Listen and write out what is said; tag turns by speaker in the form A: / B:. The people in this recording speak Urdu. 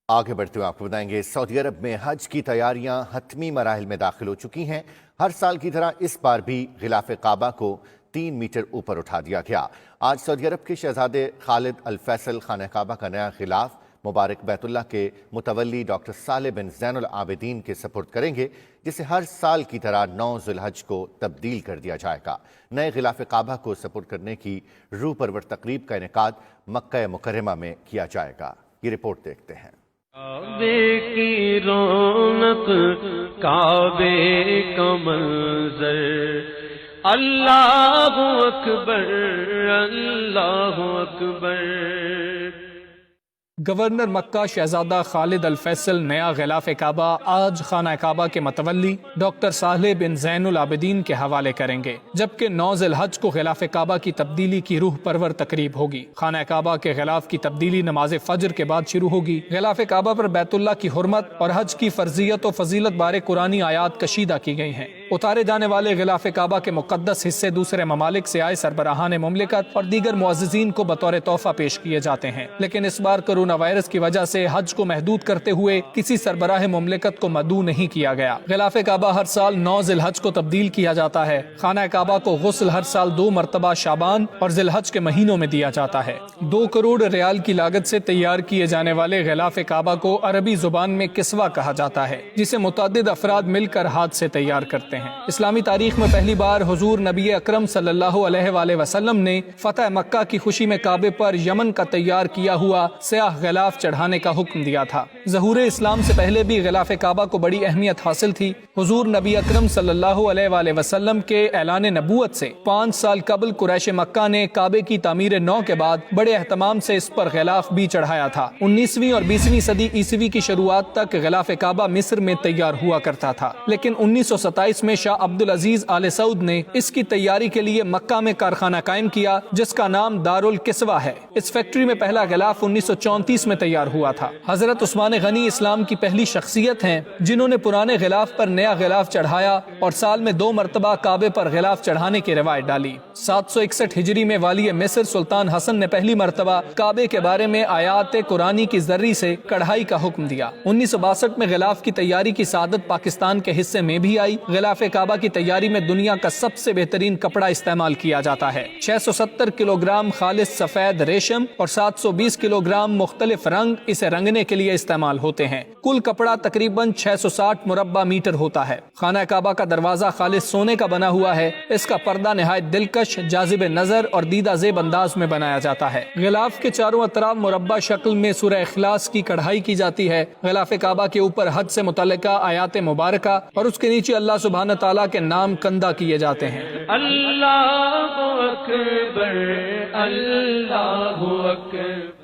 A: آگے بڑھتے ہوئے آپ کو بتائیں گے، سعودی عرب میں حج کی تیاریاں حتمی مراحل میں داخل ہو چکی ہیں۔ ہر سال کی طرح اس بار بھی غلاف کعبہ کو 3 میٹر اوپر اٹھا دیا گیا۔ آج سعودی عرب کے شہزادے خالد الفیصل خانہ کعبہ کا نیا غلاف مبارک بیت اللہ کے متولی ڈاکٹر صالح بن زین العابدین کے سپرد کریں گے، جسے ہر سال کی طرح 9 ذی الحج کو تبدیل کر دیا جائے گا۔ نئے غلاف کعبہ کو سپرد کرنے کی روح پرور تقریب کا انعقاد مکہ مکرمہ میں کیا جائے گا۔ یہ رپورٹ دیکھتے ہیں۔
B: کعبے کی رونق، کعبے کا منظر، اللہ اکبر اللہ اکبر۔
C: گورنر مکہ شہزادہ خالد الفیصل نیا غلاف کعبہ آج خانہ کعبہ کے متولی ڈاکٹر صالح بن زین العابدین کے حوالے کریں گے، جبکہ 9 ذی الحج کو غلاف کعبہ کی تبدیلی کی روح پرور تقریب ہوگی۔ خانہ کعبہ کے غلاف کی تبدیلی نماز فجر کے بعد شروع ہوگی۔ غلاف کعبہ پر بیت اللہ کی حرمت اور حج کی فرضیت و فضیلت بارے قرآنی آیات کشیدہ کی گئی ہیں۔ اتارے جانے والے غلاف کعبہ کے مقدس حصے دوسرے ممالک سے آئے سربراہان مملکت اور دیگر معززین کو بطور تحفہ پیش کیے جاتے ہیں، لیکن اس بار کورونا وائرس کی وجہ سے حج کو محدود کرتے ہوئے کسی سربراہ مملکت کو مدعو نہیں کیا گیا۔ غلاف کعبہ ہر سال 9 ذی الحج کو تبدیل کیا جاتا ہے۔ خانہ کعبہ کو غسل ہر سال 2 مرتبہ شعبان اور ذی الحج کے مہینوں میں دیا جاتا ہے۔ 2 کروڑ ریال کی لاگت سے تیار کیے جانے والے غلاف کعبہ کو عربی زبان میں کسوہ کہا جاتا ہے، جسے متعدد افراد مل کر ہاتھ سے تیار کرتے ہیں۔ اسلامی تاریخ میں پہلی بار حضور نبی اکرم صلی اللہ علیہ وآلہ وسلم نے فتح مکہ کی خوشی میں کعبے پر یمن کا تیار کیا ہوا سیاہ غلاف چڑھانے کا حکم دیا تھا۔ ظہور اسلام سے پہلے بھی غلاف کعبہ کو بڑی اہمیت حاصل تھی۔ حضور نبی اکرم صلی اللہ علیہ وآلہ وسلم کے اعلان نبوت سے 5 سال قبل قریش مکہ نے کعبے کی تعمیر نو کے بعد بڑے اہتمام سے اس پر غلاف بھی چڑھایا تھا۔ 19ویں اور 20ویں صدی عیسوی کی شروعات تک غلاف کعبہ مصر میں تیار ہوا کرتا تھا، لیکن 1927 میں شاہ عبدالعزیز آل سعود نے اس کی تیاری کے لیے مکہ میں کارخانہ قائم کیا، جس کا نام دارالکسوہ ہے۔ اس فیکٹری میں پہلا غلاف 1934 میں تیار ہوا تھا۔ حضرت عثمان غنی اسلام کی پہلی شخصیت ہیں جنہوں نے پرانے غلاف پر نیا غلاف چڑھایا اور سال میں 2 مرتبہ کعبے پر غلاف چڑھانے کی روایت ڈالی۔ 761 ہجری میں والی مصر سلطان حسن نے پہلی مرتبہ کعبے کے بارے میں آیات قرآنی کی ذری سے کڑھائی کا حکم دیا۔ 1962 میں غلاف کی تیاری کی سعادت پاکستان کے حصے میں بھی آئی۔ غلاف کعبہ کی تیاری میں دنیا کا سب سے بہترین کپڑا استعمال کیا جاتا ہے۔ 670 کلو گرام خالص سفید ریشم اور 720 کلو گرام مختلف رنگ اسے رنگنے کے لیے استعمال ہوتے ہیں۔ کل کپڑا تقریباً 660 مربع میٹر ہوتا ہے۔ خانہ کعبہ کا دروازہ خالص سونے کا بنا ہوا ہے۔ اس کا پردہ نہایت دلکش، جاذب نظر اور دیدہ زیب انداز میں بنایا جاتا ہے۔ غلاف کے چاروں اطراف مربع شکل میں سورہ اخلاص کی کڑھائی کی جاتی ہے۔ غلاف کعبہ کے اوپر حج سے متعلقہ آیات مبارکہ اور اس کے نیچے اللہ سبحانہ تعالیٰ کے نام کندہ کیے جاتے ہیں۔
B: اللہ اکبر اللہ اکبر۔